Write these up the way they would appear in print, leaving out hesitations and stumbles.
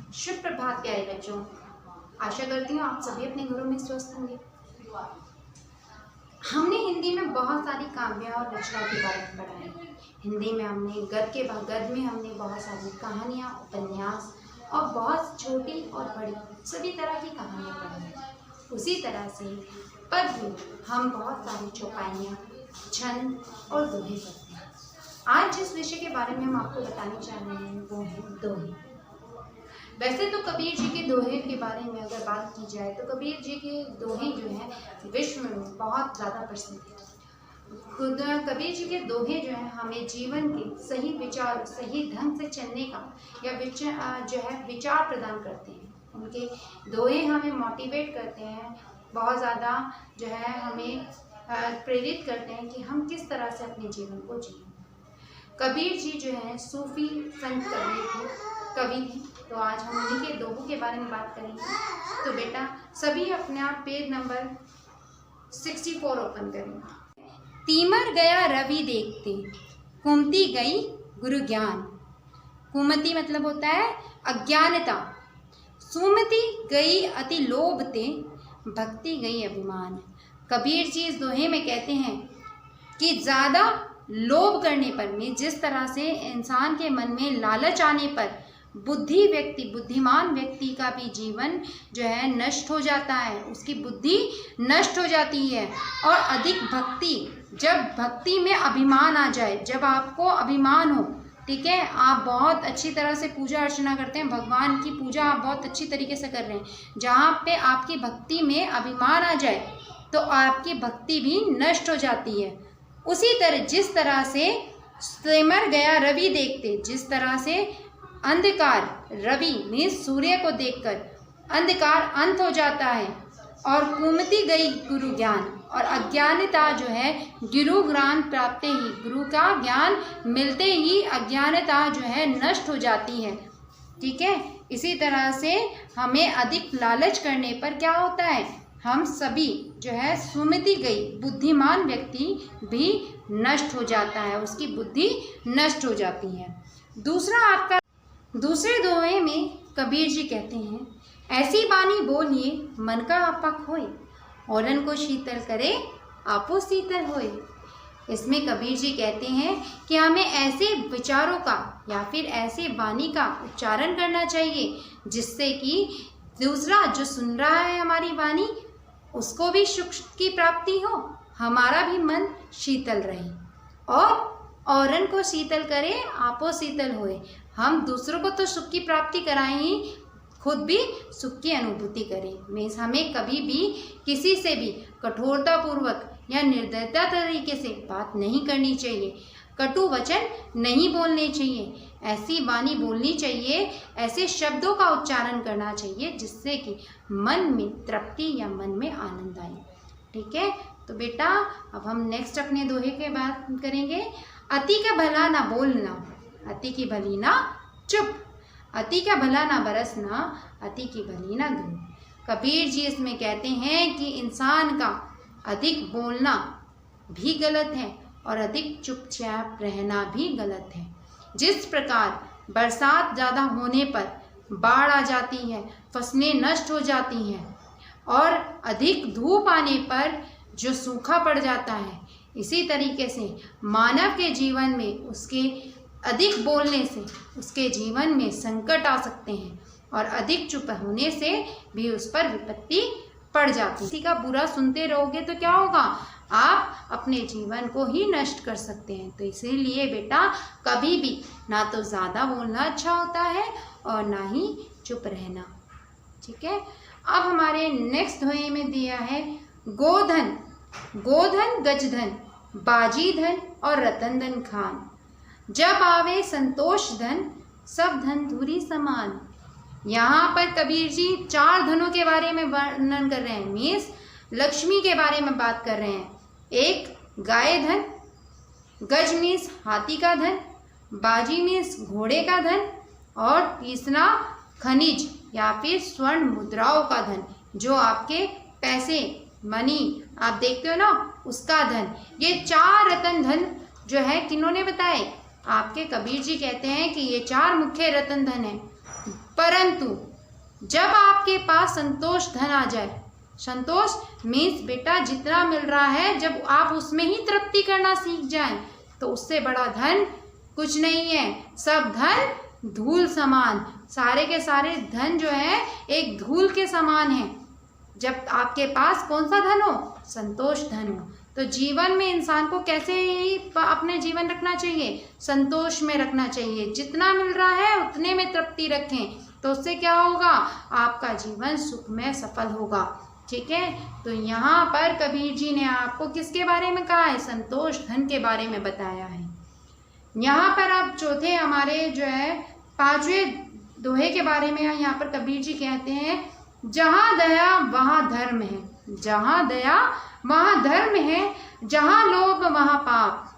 शुभ प्रभात प्यारे बच्चों। आशा करती हूँ आप सभी अपने घरों में स्वस्थ होंगे। हमने हिंदी में बहुत सारी काव्य और रचनाओं के बारे में पढ़ा है। हिंदी में हमने गद्य में हमने बहुत सारी कहानियाँ, उपन्यास और बहुत छोटी और बड़ी सभी तरह की कहानियाँ पढ़ी हैं। उसी तरह से पद्य में हम बहुत सारी चौपाइयाँ, छंद और दोहे पढ़ते हैं। आज जिस विषय के बारे में हम आपको बताने जा रहे हैं वो है दोहे। वैसे तो कबीर जी के दोहे के बारे में अगर बात की जाए तो कबीर जी के दोहे जो हैं विश्व में बहुत ज़्यादा प्रसिद्ध हैं। खुद कबीर जी के दोहे जो हैं हमें जीवन के सही विचार, सही ढंग से चलने का या विचार प्रदान करते हैं। उनके दोहे हमें मोटिवेट करते हैं, बहुत ज़्यादा जो है हमें प्रेरित करते हैं कि हम किस तरह से अपने जीवन को जिए। कबीर जी जो हैं सूफी संत कवि थे। तो आज हम उन्हीं के दोहों के बारे में बात करेंगे। तो बेटा सभी अपने आप पेज नंबर 64 ओपन करेंगे। तीमर गया रवि देखते, कुमति गई गुरु ज्ञान। कुमति मतलब होता है अज्ञानता। सुमति गई अति लोभ ते, भक्ति गई अभिमान। कबीर जी इस दोहे में कहते हैं कि ज़्यादा लोभ करने पर में, जिस तरह से इंसान के मन में लालच आने पर बुद्धिमान व्यक्ति का भी जीवन जो है नष्ट हो जाता है, उसकी बुद्धि नष्ट हो जाती है। और अधिक भक्ति, जब भक्ति में अभिमान आ जाए, जब आपको अभिमान हो, ठीक है, आप बहुत अच्छी तरह से पूजा अर्चना करते हैं, भगवान की पूजा आप बहुत अच्छी तरीके से कर रहे हैं, जहाँ पे आपकी भक्ति में अभिमान आ जाए तो आपकी भक्ति भी नष्ट हो जाती है। उसी तरह जिस तरह से सिमर गया रवि देखते, जिस तरह से अंधकार, रवि में सूर्य को देखकर अंधकार अंत हो जाता है, और कुमति गई गुरु ज्ञान, और अज्ञानता जो है गुरु ज्ञान प्राप्त ही, गुरु का ज्ञान मिलते ही अज्ञानता जो है नष्ट हो जाती है। ठीक है, इसी तरह से हमें अधिक लालच करने पर क्या होता है, हम सभी जो है सुमति गई, बुद्धिमान व्यक्ति भी नष्ट हो जाता है, उसकी बुद्धि नष्ट हो जाती है। दूसरे दोहे में कबीर जी कहते हैं, ऐसी बानी बोलिए मन का आपा खोए, औरन को शीतल करे आपो शीतल होए। इसमें कबीर जी कहते हैं कि हमें ऐसे विचारों का या फिर ऐसे वाणी का उच्चारण करना चाहिए जिससे कि दूसरा जो सुन रहा है हमारी वाणी, उसको भी सुख की प्राप्ति हो, हमारा भी मन शीतल रहे, और औरन को शीतल करे आपो शीतल होए। हम दूसरों को तो सुख की प्राप्ति कराएं ही, खुद भी सुख की अनुभूति करें। मीन्स हमें कभी भी किसी से भी कठोरतापूर्वक या निर्दयता तरीके से बात नहीं करनी चाहिए, कटु वचन नहीं बोलने चाहिए, ऐसी वाणी बोलनी चाहिए, ऐसे शब्दों का उच्चारण करना चाहिए जिससे कि मन में तृप्ति या मन में आनंद आए। ठीक है, तो बेटा अब हम नेक्स्ट अपने दोहे के बात करेंगे। अति का भला ना बोलना, अति की भली ना चुप, अति का भला ना बरसना, अति की भली ना धूप। कबीर जी इसमें कहते हैं कि इंसान का अधिक बोलना भी गलत है और अधिक चुपचाप रहना भी गलत है। जिस प्रकार बरसात ज़्यादा होने पर बाढ़ आ जाती है, फसलें नष्ट हो जाती हैं, और अधिक धूप आने पर जो सूखा पड़ जाता है, इसी तरीके से मानव के जीवन में उसके अधिक बोलने से उसके जीवन में संकट आ सकते हैं, और अधिक चुप होने से भी उस पर विपत्ति पड़ जाती है। किसी का बुरा सुनते रहोगे तो क्या होगा, आप अपने जीवन को ही नष्ट कर सकते हैं। तो इसीलिए बेटा कभी भी ना तो ज़्यादा बोलना अच्छा होता है और ना ही चुप रहना। ठीक है, अब हमारे नेक्स्ट दोहे में दिया है गोधन, गोधन गजधन, बाजी धन और रतन धन खान। जब आवे संतोष धन, सब धन धूरी समान। यहाँ पर कबीर जी 4 धनों के बारे में वर्णन कर रहे हैं, मीन्स लक्ष्मी के बारे में बात कर रहे हैं। एक गाय धन, गज मीन्स हाथी का धन, बाजी मीन्स घोड़े का धन, और तीसरा खनिज या फिर स्वर्ण मुद्राओं का धन, जो आपके पैसे मनी आप देखते हो ना, उसका धन। ये 4 रतन धन जो है किन्होंने बताए, आपके कबीर जी कहते हैं कि ये 4 मुख्य रतन धन हैं परंतु जब आपके पास संतोष धन आ जाए, संतोष मीन्स बेटा जितना मिल रहा है जब आप उसमें ही तृप्ति करना सीख जाएं तो उससे बड़ा धन कुछ नहीं है। सब धन धूल समान, सारे के सारे धन जो है एक धूल के समान है। जब आपके पास कौन सा धन हो? संतोष धन हो। तो जीवन में इंसान को कैसे ही अपने जीवन रखना चाहिए? संतोष में रखना चाहिए। जितना मिल रहा है उतने में तृप्ति रखें, तो उससे क्या होगा? आपका जीवन सुखमय सफल होगा। ठीक है, तो यहाँ पर कबीर जी ने आपको किसके बारे में कहा है? संतोष धन के बारे में बताया है। यहाँ पर अब चौथे हमारे जो है 5वें दोहे के बारे में यहाँ पर कबीर जी कहते हैं, जहाँ दया वहाँ धर्म है, जहाँ दया वहाँ धर्म है, जहाँ लोभ वहाँ पाप,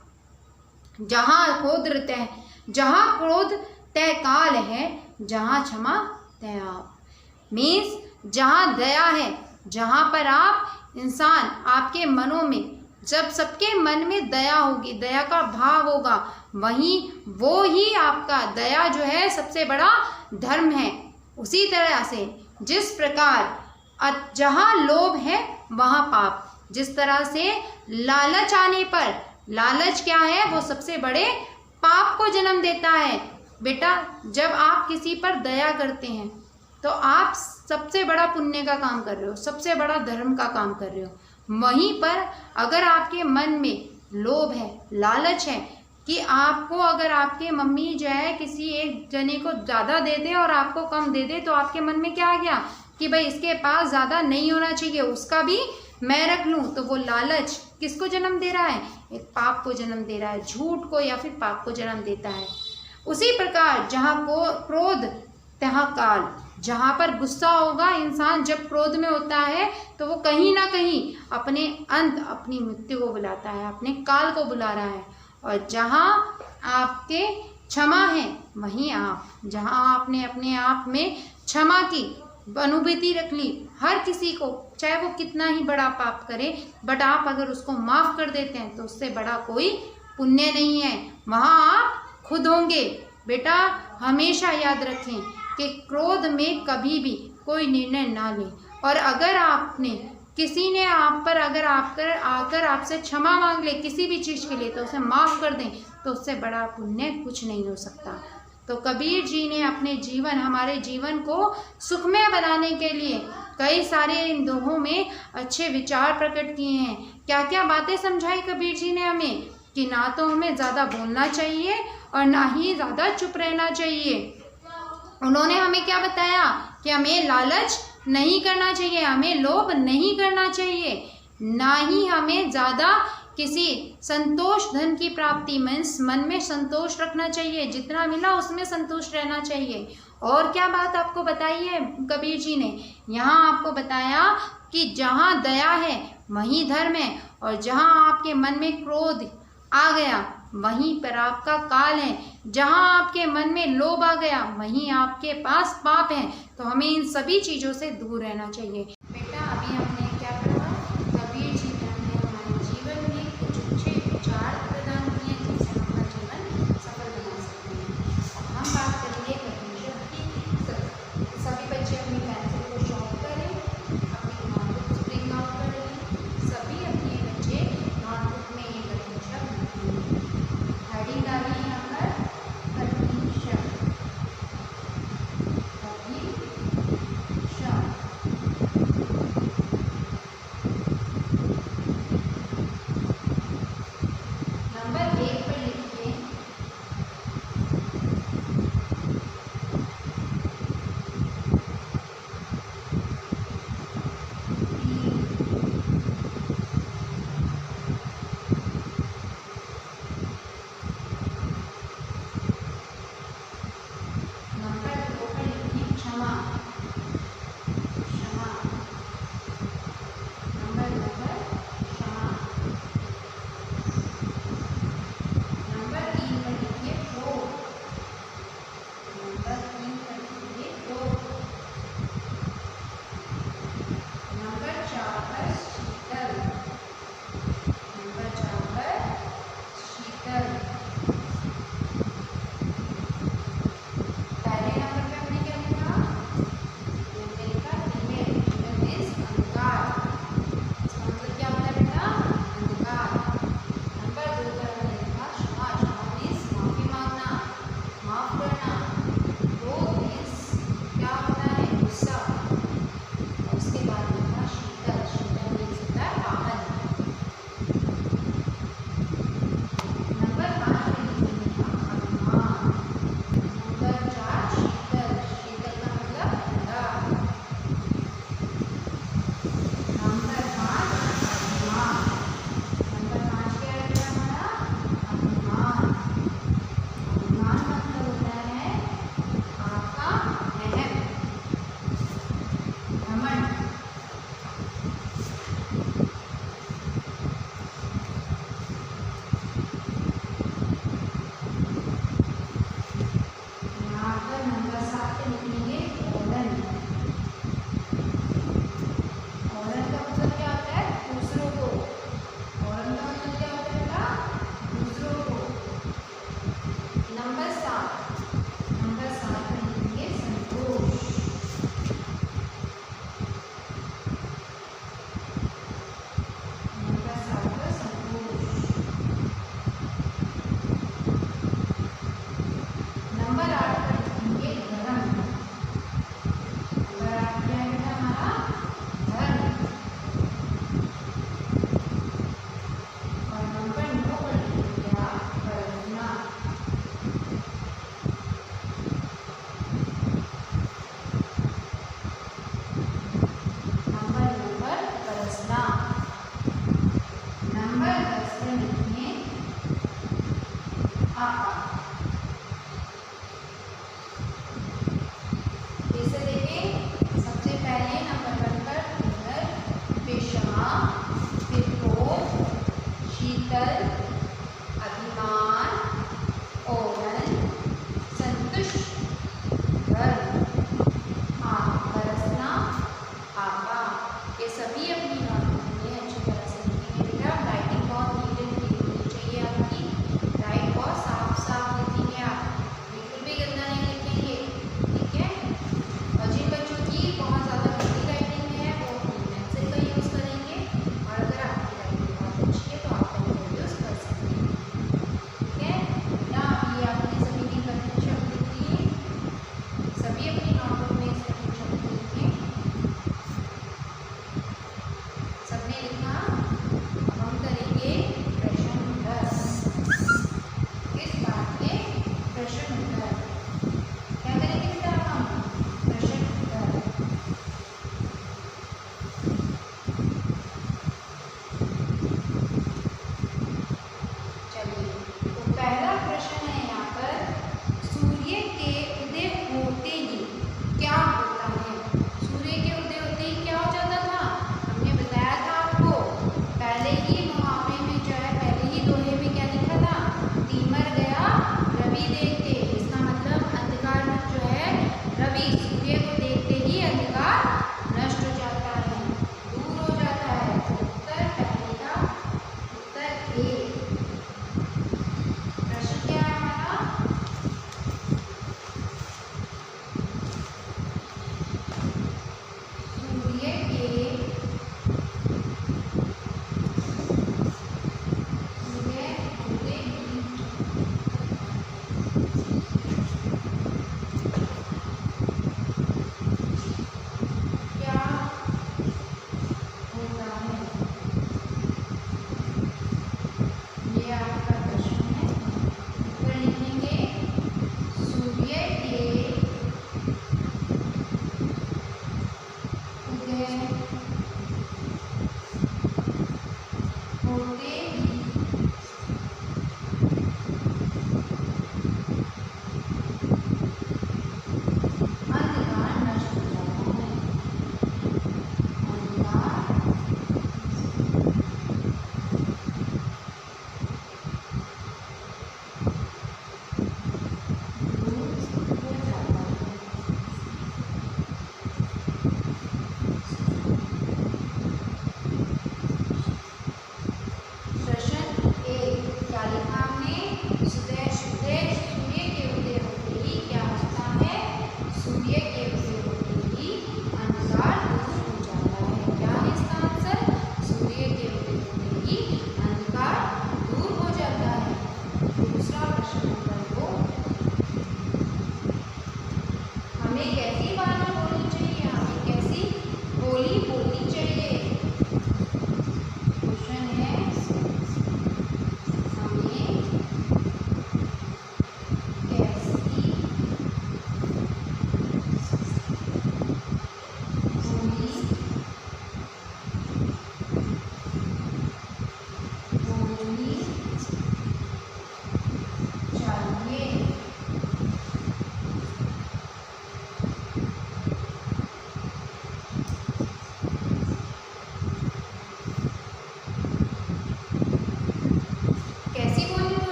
जहाँ क्रोध तय काल है, जहाँ क्षमा तय आप। मीन्स जहाँ दया है, जहाँ पर आप इंसान आपके मनों में, जब सबके मन में दया होगी, दया का भाव होगा, वहीं वो ही आपका दया जो है सबसे बड़ा धर्म है। उसी तरह से जिस प्रकार जहाँ लोभ है वहाँ पाप, जिस तरह से लालच आने पर, लालच क्या है? वो सबसे बड़े पाप को जन्म देता है। बेटा जब आप किसी पर दया करते हैं तो आप सबसे बड़ा पुण्य का काम कर रहे हो, सबसे बड़ा धर्म का काम कर रहे हो। वहीं पर अगर आपके मन में लोभ है, लालच है कि आपको, अगर आपके मम्मी जो है किसी एक जने को ज़्यादा दे दे और आपको कम दे दे, तो आपके मन में क्या आ गया कि भाई इसके पास ज़्यादा नहीं होना चाहिए, उसका भी मैं रख लूँ। तो वो लालच किसको जन्म दे रहा है? एक पाप को जन्म दे रहा है, झूठ को या फिर पाप को जन्म देता है। उसी प्रकार जहाँ को क्रोध तहाँ काल, जहाँ पर गुस्सा होगा, इंसान जब क्रोध में होता है तो वो कहीं ना कहीं अपने अंत, अपनी मृत्यु को बुलाता है, अपने काल को बुला रहा है। और जहाँ आपके क्षमा है वहीं आप, जहाँ आपने अपने आप में क्षमा की अनुभूति रख ली, हर किसी को चाहे वो कितना ही बड़ा पाप करे, बट आप अगर उसको माफ़ कर देते हैं तो उससे बड़ा कोई पुण्य नहीं है। वहाँ आप खुद होंगे। बेटा हमेशा याद रखें कि क्रोध में कभी भी कोई निर्णय ना लें, और अगर आपने किसी ने आप पर अगर आकर आपसे क्षमा मांग ले किसी भी चीज़ के लिए, तो उसे माफ़ कर दें, तो उससे बड़ा पुण्य कुछ नहीं हो सकता। तो कबीर जी ने अपने जीवन, हमारे जीवन को सुखमय बनाने के लिए कई सारे इन दोहों में अच्छे विचार प्रकट किए हैं। क्या क्या बातें समझाई कबीर जी ने हमें? कि ना तो हमें ज़्यादा बोलना चाहिए और ना ही ज़्यादा चुप रहना चाहिए। उन्होंने हमें क्या बताया? कि हमें लालच नहीं करना चाहिए, हमें लोभ नहीं करना चाहिए, ना ही हमें ज़्यादा किसी संतोष धन की प्राप्ति में मन में संतोष रखना चाहिए, जितना मिला उसमें संतुष्ट रहना चाहिए। और क्या बात आपको बताई है कबीर जी ने? यहाँ आपको बताया कि जहाँ दया है वहीं धर्म है, और जहाँ आपके मन में क्रोध आ गया वहीं पर आपका काल है, जहाँ आपके मन में लोभ आ गया वहीं आपके पास पाप है। तो हमें इन सभी चीज़ों से दूर रहना चाहिए।